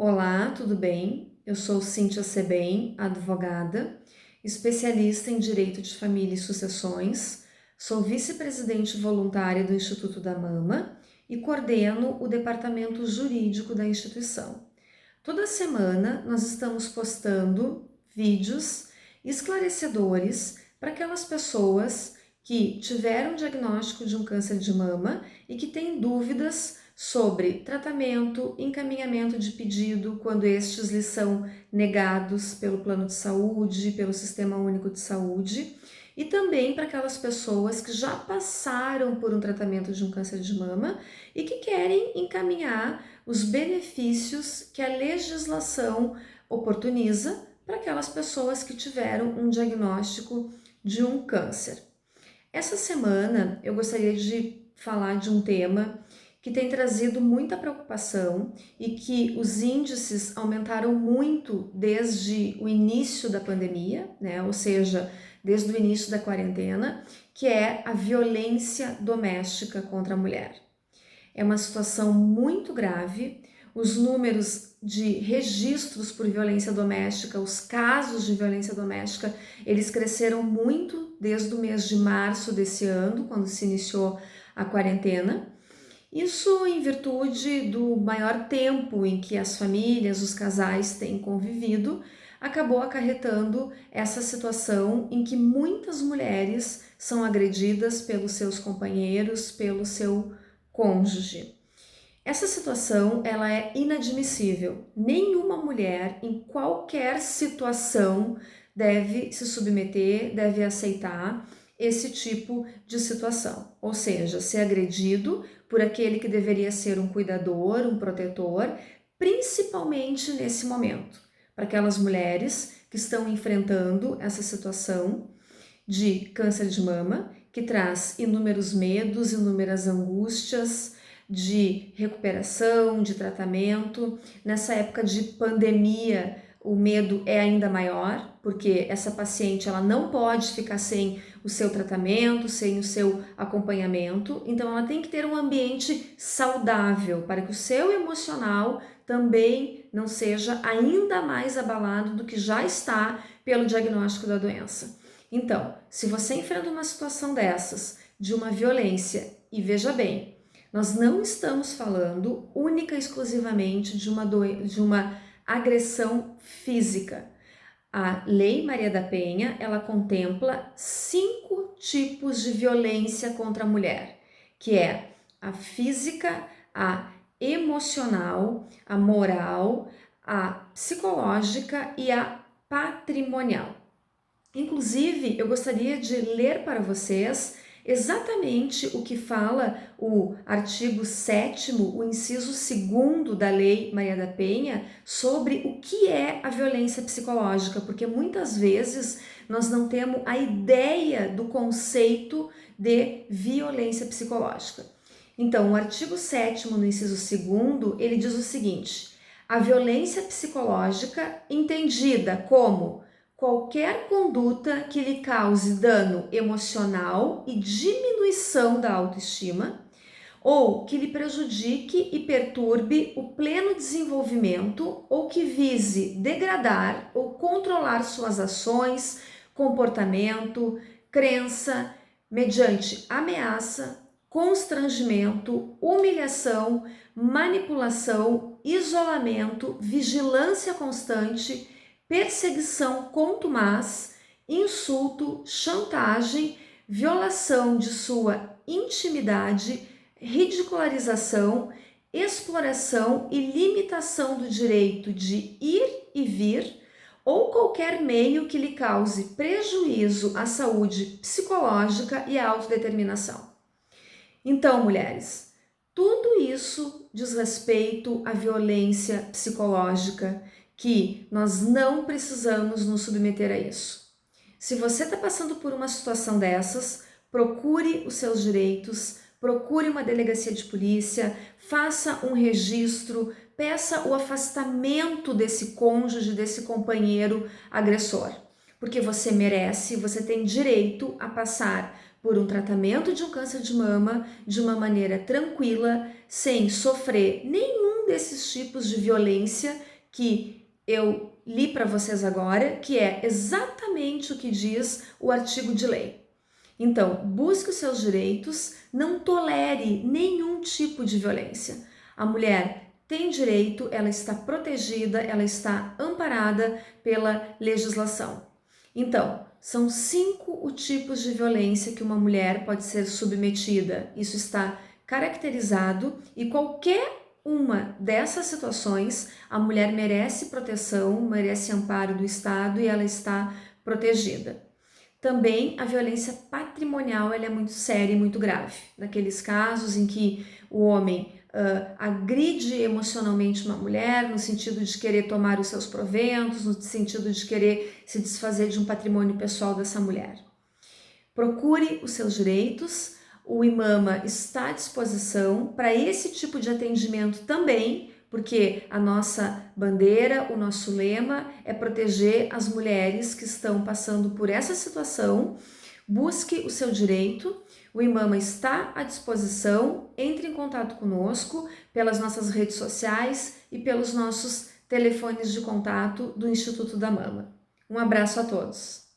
Olá, tudo bem? Eu sou Cíntia Sebem, advogada, especialista em Direito de Família e Sucessões, sou vice-presidente voluntária do Instituto da Mama e coordeno o departamento jurídico da instituição. Toda semana nós estamos postando vídeos esclarecedores para aquelas pessoas que tiveram diagnóstico de um câncer de mama e que têm dúvidas sobre tratamento, encaminhamento de pedido quando estes lhes são negados pelo plano de saúde, pelo Sistema Único de Saúde, e também para aquelas pessoas que já passaram por um tratamento de um câncer de mama e que querem encaminhar os benefícios que a legislação oportuniza para aquelas pessoas que tiveram um diagnóstico de um câncer. Essa semana eu gostaria de falar de um tema que tem trazido muita preocupação e que os índices aumentaram muito desde o início da pandemia, né? Ou seja, desde o início da quarentena, que é a violência doméstica contra a mulher. É uma situação muito grave. Os números de registros por violência doméstica, os casos de violência doméstica, eles cresceram muito desde o mês de março desse ano, quando se iniciou a quarentena. Isso em virtude do maior tempo em que as famílias, os casais têm convivido, acabou acarretando essa situação em que muitas mulheres são agredidas pelos seus companheiros, pelo seu cônjuge. Essa situação ela é inadmissível. Nenhuma mulher em qualquer situação deve se submeter, deve aceitar esse tipo de situação. Ou seja, ser agredido por aquele que deveria ser um cuidador, um protetor, principalmente nesse momento, para aquelas mulheres que estão enfrentando essa situação de câncer de mama, que traz inúmeros medos, inúmeras angústias de recuperação, de tratamento. Nessa época de pandemia, o medo é ainda maior, porque essa paciente ela não pode ficar sem o seu tratamento, sem o seu acompanhamento, então ela tem que ter um ambiente saudável para que o seu emocional também não seja ainda mais abalado do que já está pelo diagnóstico da doença. Então, se você enfrenta uma situação dessas, de uma violência, e veja bem, nós não estamos falando única e exclusivamente de uma agressão física. A Lei Maria da Penha, ela contempla 5 tipos de violência contra a mulher, que é a física, a emocional, a moral, a psicológica e a patrimonial. Inclusive, eu gostaria de ler para vocês exatamente o que fala o artigo 7º, o inciso 2º da Lei Maria da Penha sobre o que é a violência psicológica, porque muitas vezes nós não temos a ideia do conceito de violência psicológica. Então, o artigo 7º, no inciso 2º, ele diz o seguinte: a violência psicológica entendida como qualquer conduta que lhe cause dano emocional e diminuição da autoestima, ou que lhe prejudique e perturbe o pleno desenvolvimento, ou que vise degradar ou controlar suas ações, comportamento, crença, mediante ameaça, constrangimento, humilhação, manipulação, isolamento, vigilância constante, perseguição contumaz, insulto, chantagem, violação de sua intimidade, ridicularização, exploração e limitação do direito de ir e vir, ou qualquer meio que lhe cause prejuízo à saúde psicológica e à autodeterminação. Então, mulheres, tudo isso diz respeito à violência psicológica, que nós não precisamos nos submeter a isso. Se você está passando por uma situação dessas, procure os seus direitos, procure uma delegacia de polícia, faça um registro, peça o afastamento desse cônjuge, desse companheiro agressor, porque você merece, você tem direito a passar por um tratamento de um câncer de mama de uma maneira tranquila, sem sofrer nenhum desses tipos de violência que eu li para vocês agora, que é exatamente o que diz o artigo de lei. Então, busque os seus direitos, não tolere nenhum tipo de violência. A mulher tem direito, ela está protegida, ela está amparada pela legislação. Então, são 5 os tipos de violência que uma mulher pode ser submetida. Isso está caracterizado e qualquer uma dessas situações, a mulher merece proteção, merece amparo do Estado e ela está protegida. Também a violência patrimonial ela é muito séria e muito grave. Naqueles casos em que o homem agride emocionalmente uma mulher, no sentido de querer tomar os seus proventos, no sentido de querer se desfazer de um patrimônio pessoal dessa mulher. Procure os seus direitos, o Imama está à disposição para esse tipo de atendimento também, porque a nossa bandeira, o nosso lema é proteger as mulheres que estão passando por essa situação. Busque o seu direito, o Imama está à disposição, entre em contato conosco pelas nossas redes sociais e pelos nossos telefones de contato do Instituto da Mama. Um abraço a todos!